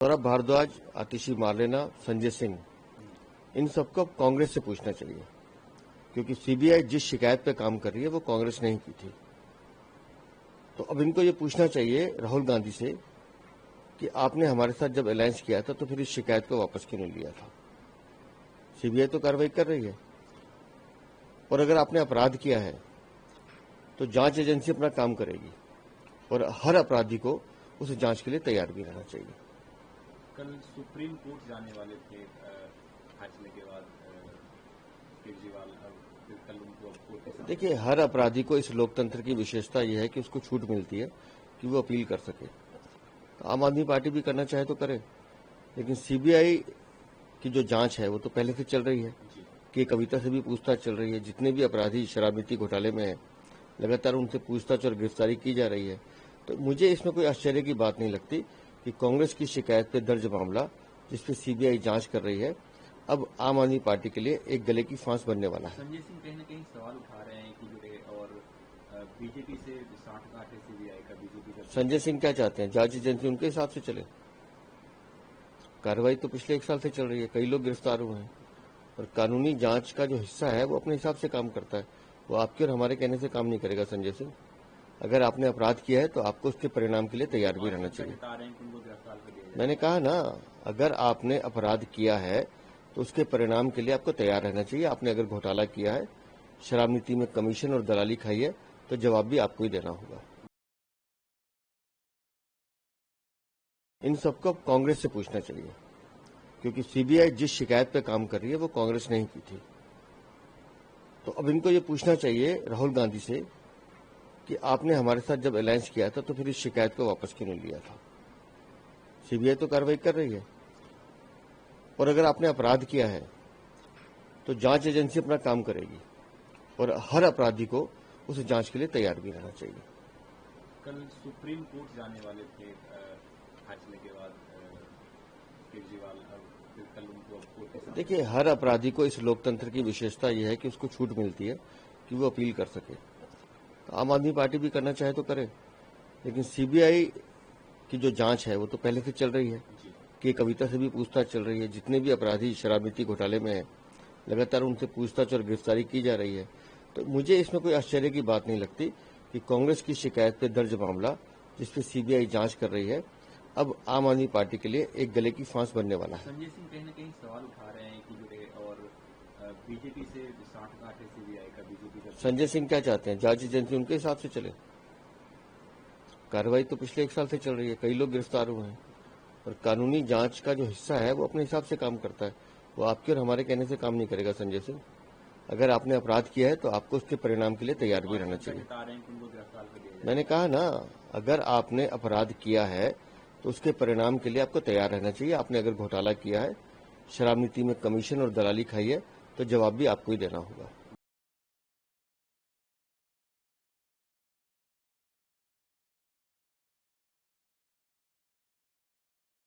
सौरभ भारद्वाज, आतिशी Marlena, Sanjay Singh, इन सबको अब कांग्रेस से पूछना चाहिए, क्योंकि सीबीआई जिस शिकायत पे काम कर रही है वो कांग्रेस ने ही की थी। तो अब इनको ये पूछना चाहिए राहुल गांधी से कि आपने हमारे साथ जब अलायंस किया था तो फिर इस शिकायत को वापस क्यों नहीं लिया था। सीबीआई तो कार्रवाई कर रही है, और अगर आपने अपराध किया है तो जांच एजेंसी अपना काम करेगी और हर अपराधी को उस जांच के लिए तैयार भी रहना चाहिए। कल सुप्रीम कोर्ट जाने वाले थे फैसले के बाद केजरीवाल, फिर कल उनको कोर्ट। देखिए, हर अपराधी को इस लोकतंत्र की विशेषता यह है कि उसको छूट मिलती है कि वो अपील कर सके। तो आम आदमी पार्टी भी करना चाहे तो करे, लेकिन सीबीआई की जो जांच है वो तो पहले से चल रही है कि कविता से भी पूछताछ चल रही है। जितने भी अपराधी शराब नीति घोटाले में है, लगातार उनसे पूछताछ और गिरफ्तारी की जा रही है। तो मुझे इसमें कोई आश्चर्य की बात नहीं लगती कि कांग्रेस की शिकायत पे दर्ज मामला जिसपे सीबीआई जांच कर रही है, अब आम आदमी पार्टी के लिए एक गले की फांस बनने वाला है। संजय सिंह कहीं न कहीं सवाल उठा रहे हैं कि जो और बीजेपी से साठगांठ है सीबीआई का, बीजेपी का। संजय सिंह क्या चाहते हैं? जांच एजेंसी उनके हिसाब से चले। कार्रवाई तो पिछले 1 साल से चल रही है, कई लोग गिरफ्तार हुए हैं, और कानूनी जांच का जो हिस्सा है वो अपने हिसाब से काम करता है। वो आपके और हमारे कहने से काम नहीं करेगा। संजय सिंह, अगर आपने अपराध किया है तो आपको उसके परिणाम के लिए तैयार भी रहना चाहिए। मैंने कहा ना, अगर आपने अपराध किया है तो उसके परिणाम के लिए आपको तैयार रहना चाहिए। आपने अगर घोटाला किया है, शराब नीति में कमीशन और दलाली खाई है, तो जवाब भी आपको ही देना होगा। इन सबको अब कांग्रेस से पूछना चाहिए, क्योंकि सीबीआई जिस शिकायत पे काम कर रही है वो कांग्रेस ने ही की थी। तो अब इनको ये पूछना चाहिए राहुल गांधी से कि आपने हमारे साथ जब अलायंस किया था तो फिर इस शिकायत को वापस क्यों नहीं लिया था। सीबीआई तो कार्रवाई कर रही है, और अगर आपने अपराध किया है तो जांच एजेंसी अपना काम करेगी और हर अपराधी को उस जांच के लिए तैयार भी रहना चाहिए। कल सुप्रीम कोर्ट जाने वाले थे फैसले के बाद केजरीवाल, फिर कल उनको कोर्ट। देखिए, हर अपराधी को इस लोकतंत्र की विशेषता यह है कि उसको छूट मिलती है कि वो अपील कर सके। तो आम आदमी पार्टी भी करना चाहे तो करे, लेकिन सीबीआई की जो जांच है वो तो पहले से चल रही है कि कविता से भी पूछताछ चल रही है। जितने भी अपराधी शराब नीति घोटाले में है, लगातार उनसे पूछताछ और गिरफ्तारी की जा रही है। तो मुझे इसमें कोई आश्चर्य की बात नहीं लगती कि कांग्रेस की शिकायत पे दर्ज मामला जिसपे सीबीआई जांच कर रही है, अब आम आदमी पार्टी के लिए एक गले की फांस बनने वाला है। संजय सिंह कहीं न कहीं सवाल उठा रहे हैं कि जो और बीजेपी से साठगांठ है सीबीआई का, बीजेपी का। संजय सिंह क्या चाहते हैं? जांच एजेंसी उनके हिसाब से चले। कार्रवाई तो पिछले 1 साल से चल रही है, कई लोग गिरफ्तार हुए हैं, और कानूनी जांच का जो हिस्सा है वो अपने हिसाब से काम करता है। वो आपके और हमारे कहने से काम नहीं करेगा। संजय सिंह, अगर आपने अपराध किया है तो आपको उसके परिणाम के लिए तैयार भी रहना चाहिए। मैंने कहा ना, अगर आपने अपराध किया है तो उसके परिणाम के लिए आपको तैयार रहना चाहिए। आपने अगर घोटाला किया है, शराब नीति में कमीशन और दलाली खाई है, तो जवाब भी आपको ही देना होगा।